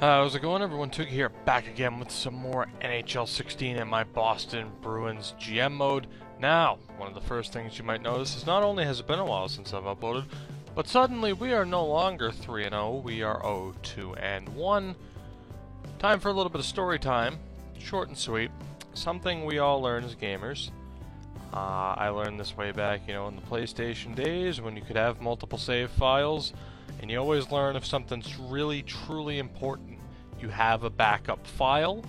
How's it going, everyone? Tug here, back again with some more NHL 16 in my Boston Bruins GM mode. Now, one of the first things you might notice is not only has it been a while since I've uploaded, but suddenly we are no longer 3-0, we are 0-2-1. Time for a little bit of story time, short and sweet. Something we all learn as gamers. I learned this way back, in the PlayStation days when you could have multiple save files. And you always learn if something's really, truly important, you have a backup file.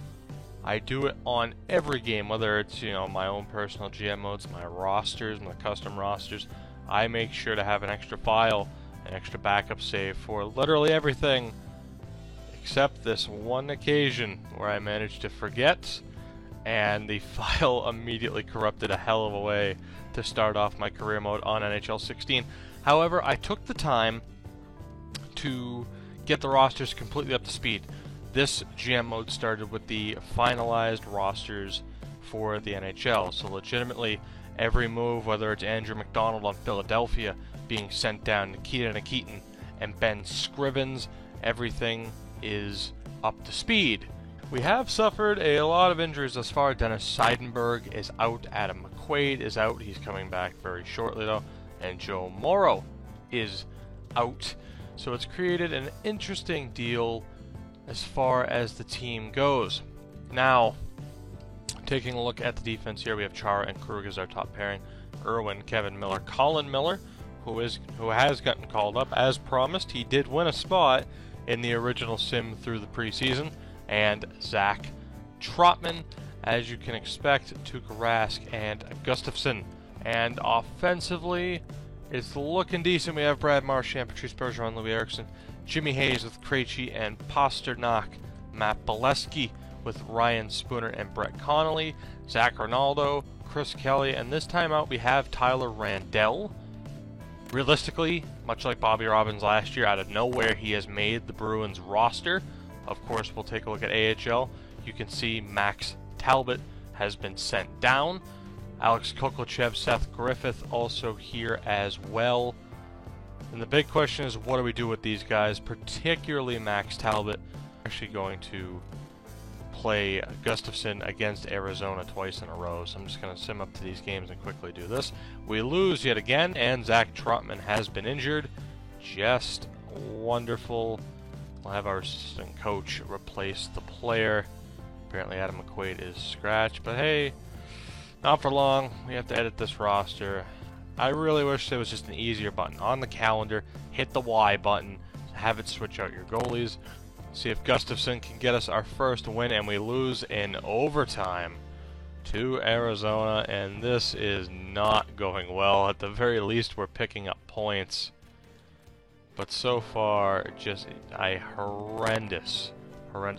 I do it on every game, whether it's, my own personal GM modes, my rosters, my custom rosters. I make sure to have an extra file, an extra backup save for literally everything, except this one occasion where I managed to forget, and the file immediately corrupted a hell of a way to start off my career mode on NHL 16. However, I took the time to get the rosters completely up to speed. This GM mode started with the finalized rosters for the NHL. So legitimately, every move, whether it's Andrew McDonald on Philadelphia being sent down, Nikita Nikitin and Ben Scrivens, everything is up to speed. We have suffered a lot of injuries thus far. Dennis Seidenberg is out. Adam McQuaid is out. He's coming back very shortly, though. And Joe Morrow is out. So it's created an interesting deal as far as the team goes. Now, taking a look at the defense here, we have Chara and Krug as our top pairing. Irwin, Kevin Miller, Colin Miller, who has gotten called up. As promised, he did win a spot in the original sim through the preseason. And Zach Trotman, as you can expect, Tuukka Rask and Gustafsson. And offensively, it's looking decent. We have Brad Marchand, Patrice Bergeron, Louis Eriksson, Jimmy Hayes with Krejci and Pasternak, Matt Bolesky with Ryan Spooner and Brett Connolly, Zach Ronaldo, Chris Kelly, and this time out we have Tyler Randell. Realistically, much like Bobby Robbins last year, out of nowhere he has made the Bruins roster. Of course, we'll take a look at AHL. You can see Max Talbot has been sent down. Alex Kokochev, Seth Griffith also here as well. And the big question is, what do we do with these guys, particularly Max Talbot? Actually going to play Gustafsson against Arizona twice in a row, so I'm just going to sim up to these games and quickly do this. We lose yet again, and Zach Trotman has been injured. Just wonderful. We'll have our assistant coach replace the player. Apparently Adam McQuaid is scratched, but hey, not for long. We have to edit this roster. I really wish there was just an easier button on the calendar. Hit the Y button, have it switch out your goalies. See if Gustafsson can get us our first win, and we lose in overtime to Arizona, and this is not going well. At the very least, we're picking up points. But so far, just a horrendous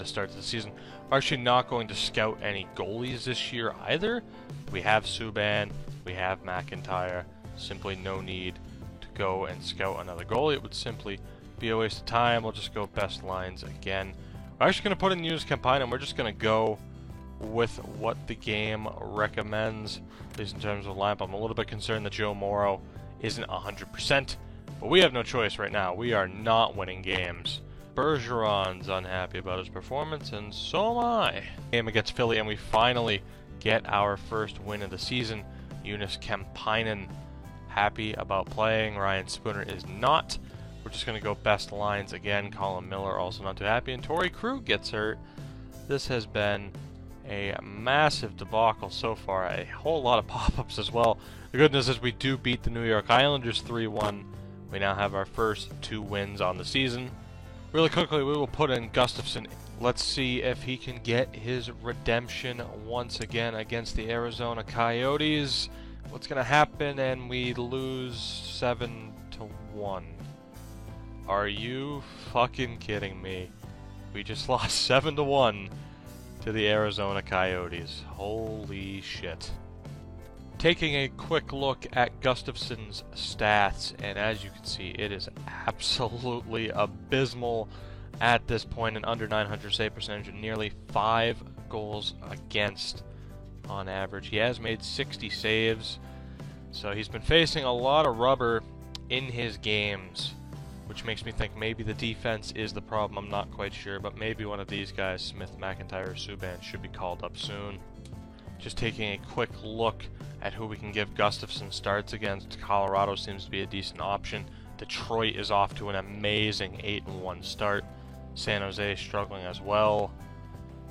start to the season. We're actually not going to scout any goalies this year either. We have Subban, we have McIntyre. Simply no need to go and scout another goalie. It would simply be a waste of time. We'll just go best lines again. We're actually going to put in Joonas Kemppainen, and we're just going to go with what the game recommends, at least in terms of lineup. I'm a little bit concerned that Joe Morrow isn't 100%, but we have no choice right now. We are not winning games. Bergeron's unhappy about his performance, and so am I. Game against Philly, and we finally get our first win of the season. Joonas Kemppainen happy about playing. Ryan Spooner is not. We're just going to go best lines again. Colin Miller also not too happy, and Torrey Krug gets hurt. This has been a massive debacle so far. A whole lot of pop-ups as well. The good news is we do beat the New York Islanders 3-1. We now have our first 2 wins on the season. Really quickly, we will put in Gustafsson. Let's see if he can get his redemption once again against the Arizona Coyotes. What's going to happen? And we lose 7-1. Are you fucking kidding me? We just lost 7-1 to the Arizona Coyotes. Holy shit. Taking a quick look at Gustafsson's stats, and as you can see, it is absolutely abysmal at this point. An under 900 save percentage and nearly 5 goals against on average. He has made 60 saves, so he's been facing a lot of rubber in his games. which makes me think maybe the defense is the problem. I'm not quite sure, but maybe one of these guys, Smith, McIntyre, or Subban, should be called up soon. Just taking a quick look at who we can give Gustafsson starts against. Colorado seems to be a decent option. Detroit is off to an amazing 8-1 start. San Jose struggling as well.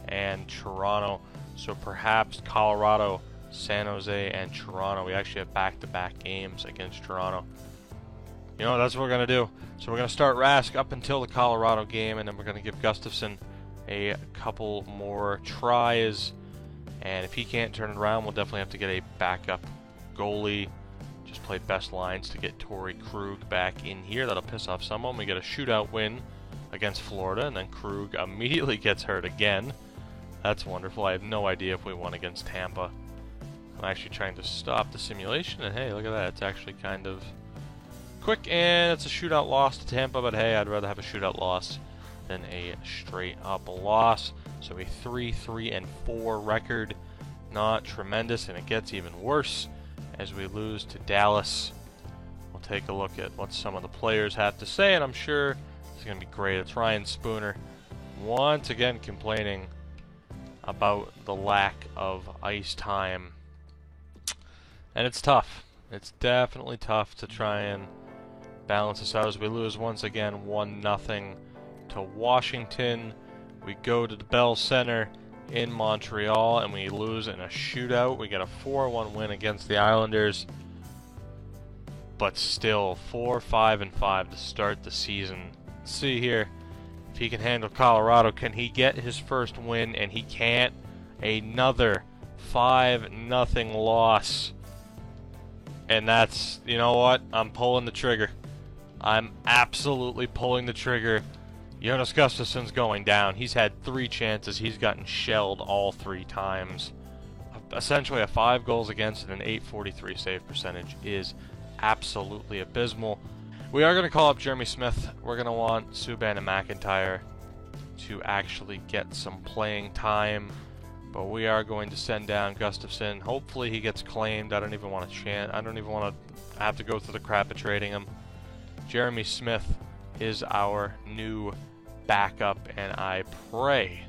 And Toronto. So perhaps Colorado, San Jose, and Toronto. We actually have back-to-back games against Toronto. You know, that's what we're going to do. So we're going to start Rask up until the Colorado game, and then we're going to give Gustafsson a couple more tries. And if he can't turn it around, we'll definitely have to get a backup goalie. Just play best lines to get Torrey Krug back in here. That'll piss off someone. We get a shootout win against Florida, and then Krug immediately gets hurt again. That's wonderful. I have no idea if we won against Tampa. I'm actually trying to stop the simulation, and hey, look at that. It's actually kind of quick, and it's a shootout loss to Tampa, but hey, I'd rather have a shootout loss than a straight-up loss. So a 3-3-4 record. Not tremendous, and it gets even worse as we lose to Dallas. We'll take a look at what some of the players have to say, and I'm sure it's going to be great. It's Ryan Spooner once again complaining about the lack of ice time. And it's tough. It's definitely tough to try and balance this out as we lose once again 1-0 to Washington. We go to the Bell Center in Montreal and we lose in a shootout. We get a 4-1 win against the Islanders. But still 4-5-5 to start the season. Let's see here if he can handle Colorado. Can he get his first win? And he can't. Another 5-0 loss. And that's, you know what? I'm pulling the trigger. I'm absolutely pulling the trigger. Jonas Gustafsson's going down. He's had 3 chances. He's gotten shelled all 3 times. Essentially a 5 goals against and an .843 save percentage is absolutely abysmal. We are going to call up Jeremy Smith. We're going to want Subban and McIntyre to actually get some playing time. But we are going to send down Gustafsson. Hopefully he gets claimed. I don't even want to have to go through the crap of trading him. Jeremy Smith is our new backup, and I pray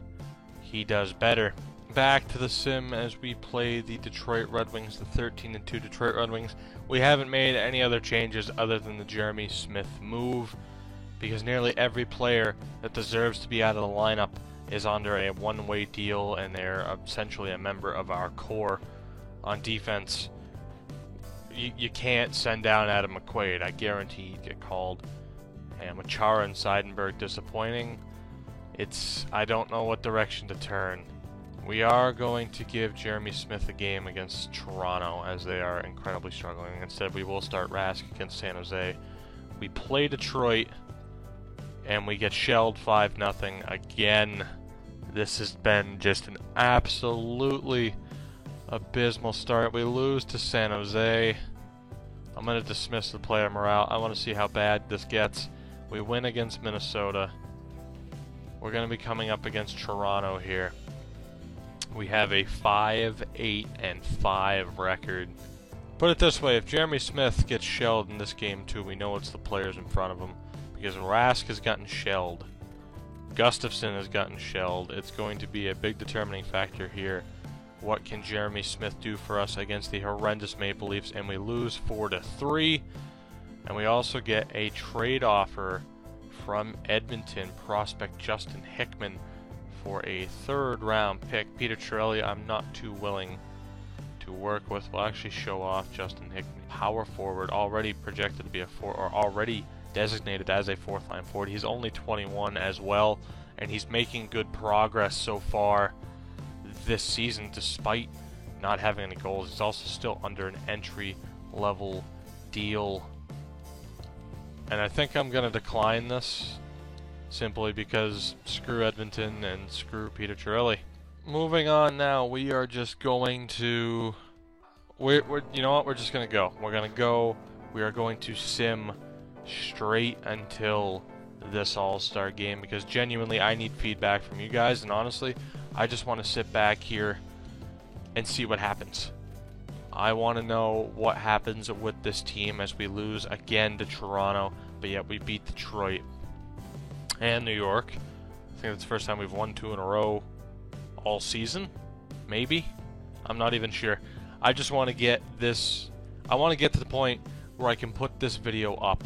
he does better. Back to the sim as we play the Detroit Red Wings, the 13-2 Detroit Red Wings. We haven't made any other changes other than the Jeremy Smith move, because nearly every player that deserves to be out of the lineup is under a one-way deal, and they're essentially a member of our core. On defense, you can't send down Adam McQuaid. I guarantee he'd get called. And Machara and Seidenberg disappointing. I don't know what direction to turn. We are going to give Jeremy Smith a game against Toronto as they are incredibly struggling. Instead, we will start Rask against San Jose. We play Detroit, and we get shelled 5-0 again. This has been just an absolutely abysmal start. We lose to San Jose. I'm going to dismiss the player morale. I want to see how bad this gets. We win against Minnesota. We're going to be coming up against Toronto here. We have a 5-8-5 record. Put it this way, if Jeremy Smith gets shelled in this game too, we know it's the players in front of him. Because Rask has gotten shelled. Gustafsson has gotten shelled. It's going to be a big determining factor here. What can Jeremy Smith do for us against the horrendous Maple Leafs? And we lose 4-3. And we also get a trade offer from Edmonton prospect Justin Hickman for a 3rd round pick. Peter Chiarelli, I'm not too willing to work with. We'll actually show off Justin Hickman. Power forward, already projected to be already designated as a 4th line forward. He's only 21 as well, and he's making good progress so far this season despite not having any goals. He's also still under an entry level deal. And I think I'm going to decline this simply because screw Edmonton and screw Peter Chiarelli. Moving on now, we are just going to... you know what? We're just going to go. We're going to go. We are going to sim straight until this All-Star game because genuinely I need feedback from you guys, and honestly, I just want to sit back here and see what happens. I want to know what happens with this team as we lose again to Toronto. but yet we beat Detroit and New York. I think that's the first time we've won 2 in a row all season. Maybe. I'm not even sure. I just want to get this... I want to get to the point where I can put this video up.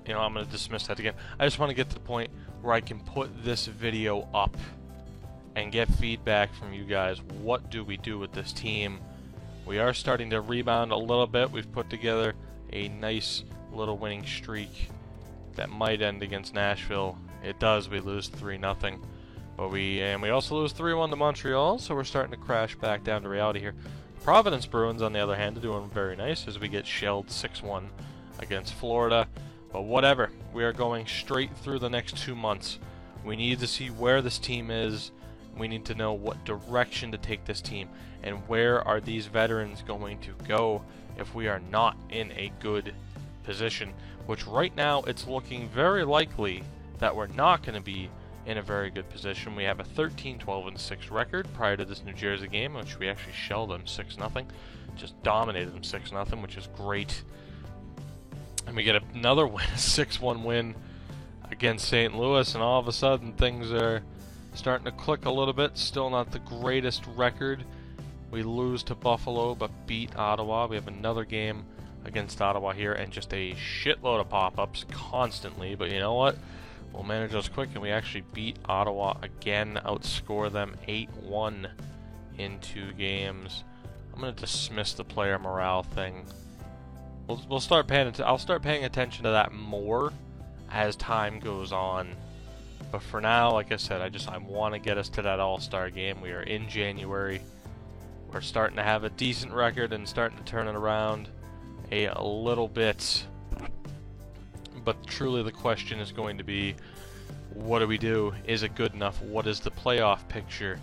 You know, I'm going to dismiss that again. I just want to get to the point where I can put this video up and get feedback from you guys. What do we do with this team? We are starting to rebound a little bit. We've put together a nice little winning streak that might end against Nashville. It does. We lose 3-0. But we also lose 3-1 to Montreal, so we're starting to crash back down to reality here. Providence Bruins, on the other hand, are doing very nice as we get shelled 6-1 against Florida. But whatever, we are going straight through the next 2 months. We need to see where this team is. We need to know what direction to take this team, and where are these veterans going to go if we are not in a good position, which right now it's looking very likely that we're not going to be in a very good position. We have a 13-12-6 record prior to this New Jersey game, which we actually shelled them 6-0. Just dominated them 6-0, which is great. And we get another win, a 6-1 win against St. Louis, and all of a sudden things are starting to click a little bit. Still not the greatest record. We lose to Buffalo, but beat Ottawa. We have another game against Ottawa here, and just a shitload of pop-ups constantly. But you know what? We'll manage those quick, and we actually beat Ottawa again, outscore them 8-1 in 2 games. I'm going to dismiss the player morale thing. We'll start paying. I'll start paying attention to that more as time goes on. But for now, like I said, I want to get us to that All-Star game. We are in January. We're starting to have a decent record and starting to turn it around a little bit. But truly the question is going to be, what do we do? Is it good enough? What is the playoff picture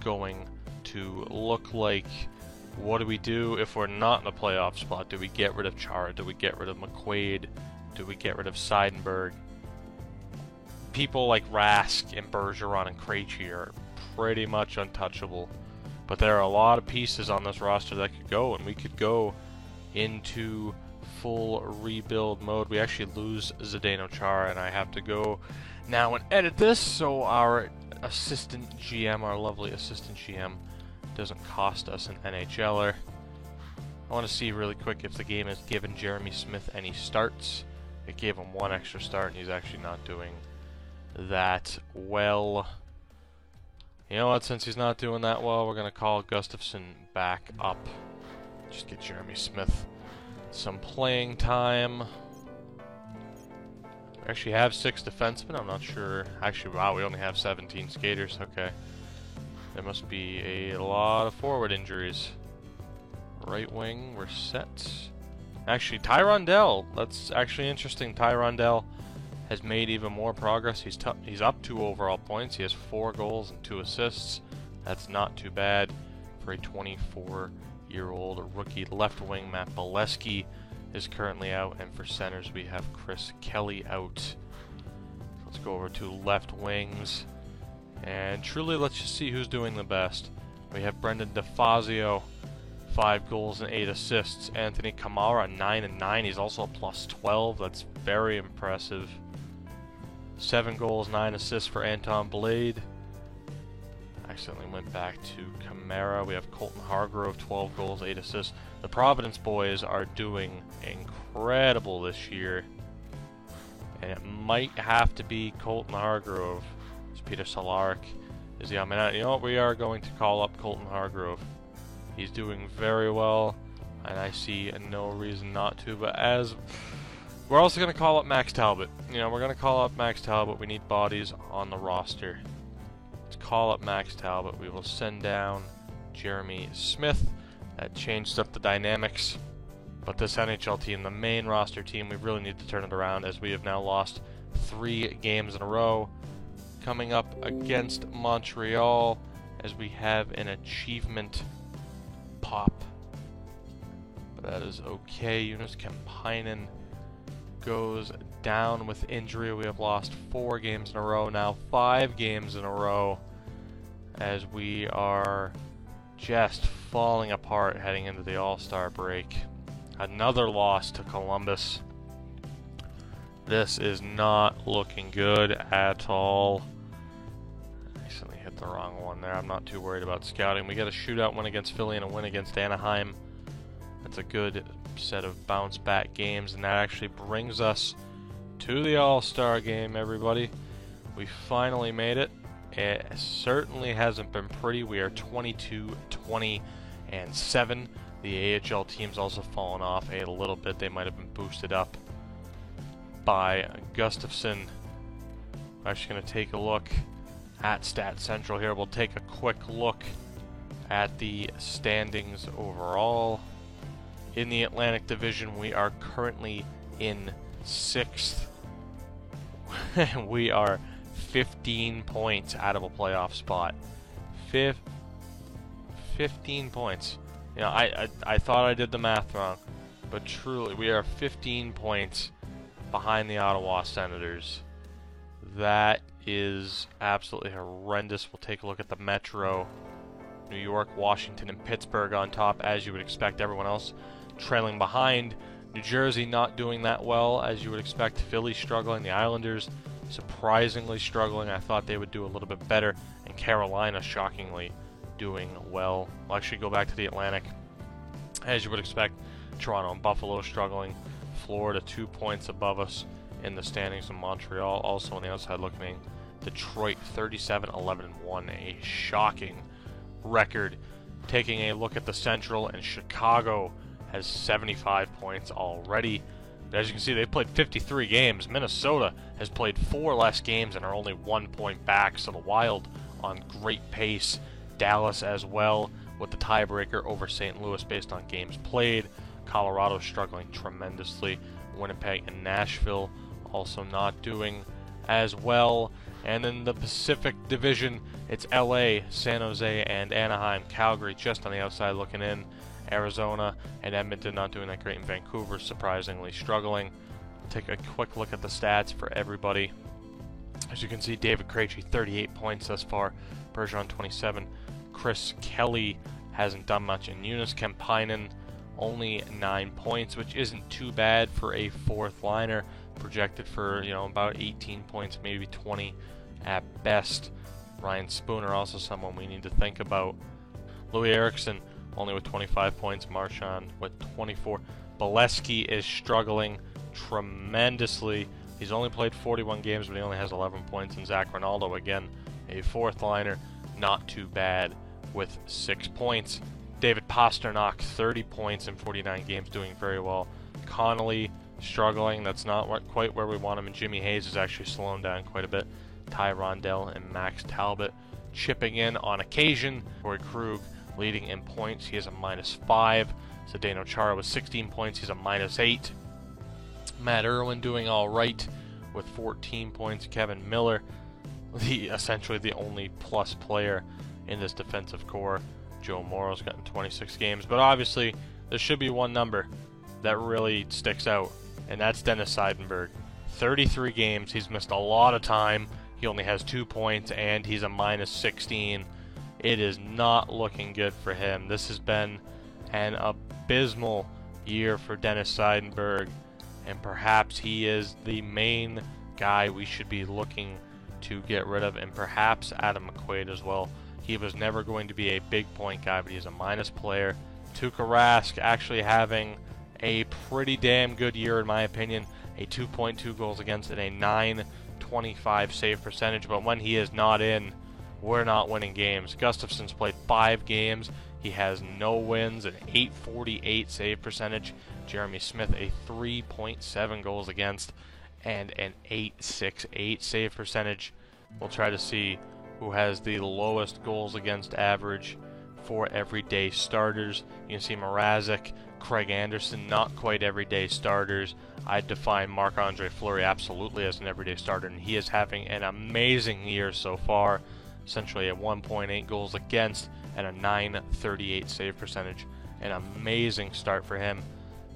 going to look like? What do we do if we're not in a playoff spot? Do we get rid of Chara? Do we get rid of McQuaid? Do we get rid of Seidenberg? People like Rask and Bergeron and Krejci are pretty much untouchable. But there are a lot of pieces on this roster that could go, and we could go into full rebuild mode. We actually lose Zdeno Chara, and I have to go now and edit this so our assistant GM, our lovely assistant GM, doesn't cost us an NHLer. I want to see really quick if the game has given Jeremy Smith any starts. It gave him 1 extra start, and he's actually not doing that well. You know what, since he's not doing that well, we're going to call Gustafsson back up. Just get Jeremy Smith some playing time. We actually have 6 defensemen, I'm not sure. Actually, wow, we only have 17 skaters, okay. There must be a lot of forward injuries. Right wing, we're set. Actually, Tyrone Dell, that's actually interesting. Tyrone Dell has made even more progress. He's up 2 overall points. He has 4 goals and 2 assists. That's not too bad for a 24-year-old rookie. Left wing, Matt Bolesky is currently out, and for centers we have Chris Kelly out. Let's go over to left wings, and truly let's just see who's doing the best. We have Brendan DeFazio, 5 goals and 8 assists. Anthony Kamara, 9-9. He's also a +12. That's very impressive. 7 goals, 9 assists for Anton Blade. Accidentally went back to Kamara. We have Colton Hargrove, 12 goals, 8 assists. The Providence boys are doing incredible this year. And it might have to be Colton Hargrove. It's Peter Cehlarik is the man. You know what? We are going to call up Colton Hargrove. He's doing very well, and I see no reason not to. But as we're also going to call up Max Talbot. You know, we're going to call up Max Talbot. We need bodies on the roster. Let's call up Max Talbot. We will send down Jeremy Smith. That changed up the dynamics. But this NHL team, the main roster team, we really need to turn it around, as we have now lost 3 games in a row. Coming up against Montreal, as we have an achievement pop. But that is okay. Joonas Kemppainen goes down with injury. We have lost 4 games in a row, now 5 games in a row, as we are just falling apart heading into the All-Star break. Another loss to Columbus. This is not looking good at all. I accidentally hit the wrong one there. I'm not too worried about scouting. We got a shootout win against Philly and a win against Anaheim. That's a good set of bounce back games, and that actually brings us to the All-Star game, everybody. We finally made it. It certainly hasn't been pretty. We are 22-20-7. The AHL team's also fallen off a little bit. They might have been boosted up by Gustafsson. I'm actually going to take a look at Stat Central here. We'll take a quick look at the standings overall. In the Atlantic Division, we are currently in 6th. We are 15 points out of a playoff spot. 15 points. You know, I thought I did the math wrong, but truly, we are 15 points behind the Ottawa Senators. That is absolutely horrendous. We'll take a look at the Metro. New York, Washington, and Pittsburgh on top, as you would expect. Everyone else trailing behind. New Jersey not doing that well, as you would expect. Philly struggling. The Islanders surprisingly struggling. I thought they would do a little bit better. And Carolina, shockingly, doing well. We'll actually go back to the Atlantic. As you would expect, Toronto and Buffalo struggling. Florida 2 points above us in the standings, in Montreal also on the outside looking in. Detroit 37-11-1, a shocking record. Taking a look at the Central, and Chicago has 75 points already. As you can see, they've played 53 games. Minnesota has played 4 less games and are only 1 point back, so the Wild on great pace. Dallas as well with the tiebreaker over St. Louis based on games played. Colorado struggling tremendously. Winnipeg and Nashville also not doing as well. And in the Pacific Division, it's LA, San Jose, and Anaheim. Calgary just on the outside looking in. Arizona and Edmonton not doing that great. In Vancouver, surprisingly struggling. Take a quick look at the stats for everybody. As you can see, David Krejci 38 points thus far. Bergeron 27. Chris Kelly hasn't done much. And Jonas Kemppainen only 9 points, which isn't too bad for a fourth liner. Projected for, you know, about 18 points, maybe 20 at best. Ryan Spooner also someone we need to think about. Louis Eriksson only with 25 points. Marchand with 24. Bolesky is struggling tremendously. He's only played 41 games, but he only has 11 points. And Zach Ronaldo, again, a fourth liner, not too bad with 6 points. David Pastrnak, 30 points in 49 games, doing very well. Connolly struggling. That's not quite where we want him. And Jimmy Hayes is actually slowing down quite a bit. Ty Rondell and Max Talbot chipping in on occasion. Corey Krug leading in points. He is a -5. Zdeno Chara with 16 points. He's a -8. Matt Irwin doing all right with 14 points. Kevin Miller, essentially the only plus player in this defensive core. Joe Morrow's gotten 26 games. But obviously, there should be one number that really sticks out, and that's Dennis Seidenberg. 33 games. He's missed a lot of time. He only has 2 points, and he's a -16. It is not looking good for him. This has been an abysmal year for Dennis Seidenberg, and perhaps he is the main guy we should be looking to get rid of, and perhaps Adam McQuaid as well. He was never going to be a big point guy, but he's a minus player. Tuukka Rask actually having a pretty damn good year, in my opinion. A 2.2 goals against and a .925 save percentage, but when he is not in, we're not winning games. Gustafsson's played 5 games. He has no wins, an .848 save percentage. Jeremy Smith, a 3.7 goals against and an .868 save percentage. We'll try to see who has the lowest goals against average for everyday starters. You can see Mrazek, Craig Anderson, not quite everyday starters. I'd define Marc-Andre Fleury absolutely as an everyday starter, and he is having an amazing year so far. Essentially a 1.8 goals against and a .938 save percentage. An amazing start for him.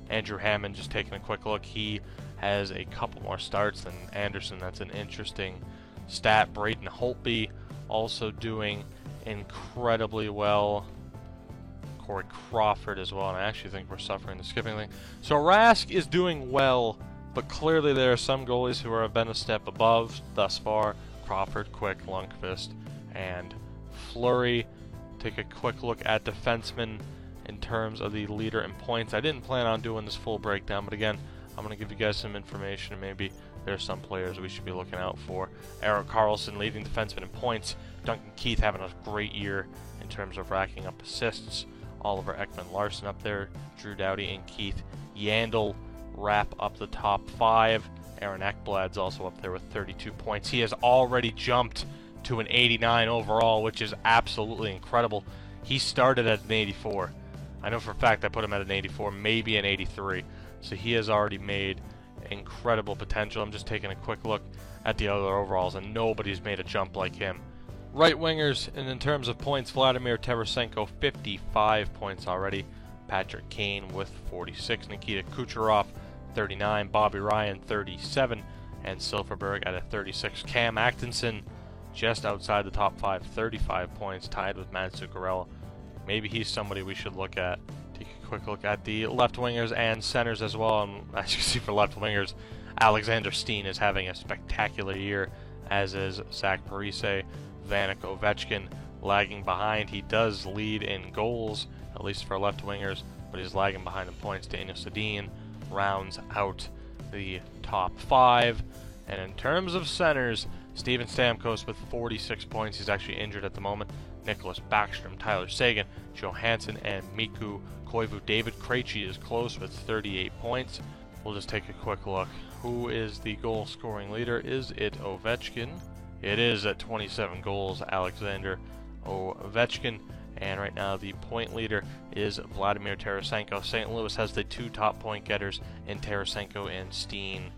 Andrew Hammond, just taking a quick look, he has a couple more starts than Anderson. That's an interesting stat. Braden Holtby also doing incredibly well. Corey Crawford as well, and I actually think we're suffering the skipping thing. So Rask is doing well but clearly there are some goalies who have been a step above thus far. Crawford, Quick, Lundqvist, and Fleury. Take a quick look at defensemen in terms of the leader in points. I didn't plan on doing this full breakdown, but again, I'm going to give you guys some information, and maybe there's some players we should be looking out for. Erik Karlsson, leading defenseman in points. Duncan Keith having a great year in terms of racking up assists. Oliver Ekman-Larsson up there. Drew Doughty and Keith Yandel wrap up the top 5. Aaron Ekblad's also up there with 32 points. He has already jumped to an 89 overall, which is absolutely incredible. He started at an 84. I know for a fact I put him at an 84, maybe an 83. So he has already made incredible potential. I'm just taking a quick look at the other overalls, and nobody's made a jump like him. Right wingers, and in terms of points, Vladimir Tarasenko, 55 points already. Patrick Kane with 46. Nikita Kucherov, 39. Bobby Ryan, 37. And Silfverberg at a 36. Cam Atkinson, just outside the top 5, 35 points, tied with Matt Zuccarello. Maybe he's somebody we should look at. Take a quick look at the left wingers and centers as well. And as you can see for left wingers, Alexander Steen is having a spectacular year, as is Zach Parise. Vanek Ovechkin lagging behind. He does lead in goals, at least for left wingers, but he's lagging behind in points. Daniel Sedin rounds out the top 5. And in terms of centers, Steven Stamkos with 46 points. He's actually injured at the moment. Nicholas Backstrom, Tyler Seguin, Johansson, and Mikko Koivu. David Krejci is close with 38 points. We'll just take a quick look. Who is the goal scoring leader? Is it Ovechkin? It is at 27 goals, Alexander Ovechkin. And right now the point leader is Vladimir Tarasenko. St. Louis has the 2 top point getters in Tarasenko and Steen.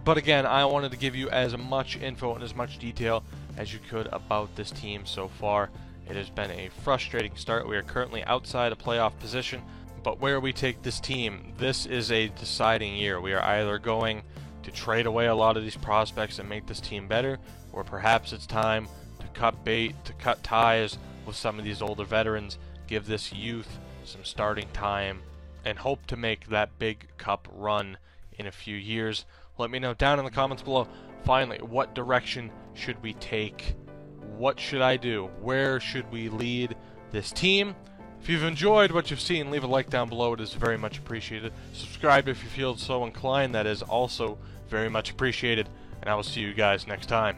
But again, I wanted to give you as much info and as much detail as you could about this team so far. It has been a frustrating start. We are currently outside a playoff position, but where we take this team, this is a deciding year. We are either going to trade away a lot of these prospects and make this team better, or perhaps it's time to cut bait, to cut ties with some of these older veterans, give this youth some starting time, and hope to make that big cup run in a few years. Let me know down in the comments below. Finally, what direction should we take? What should I do? Where should we lead this team? If you've enjoyed what you've seen, leave a like down below. It is very much appreciated. Subscribe if you feel so inclined. That is also very much appreciated. And I will see you guys next time.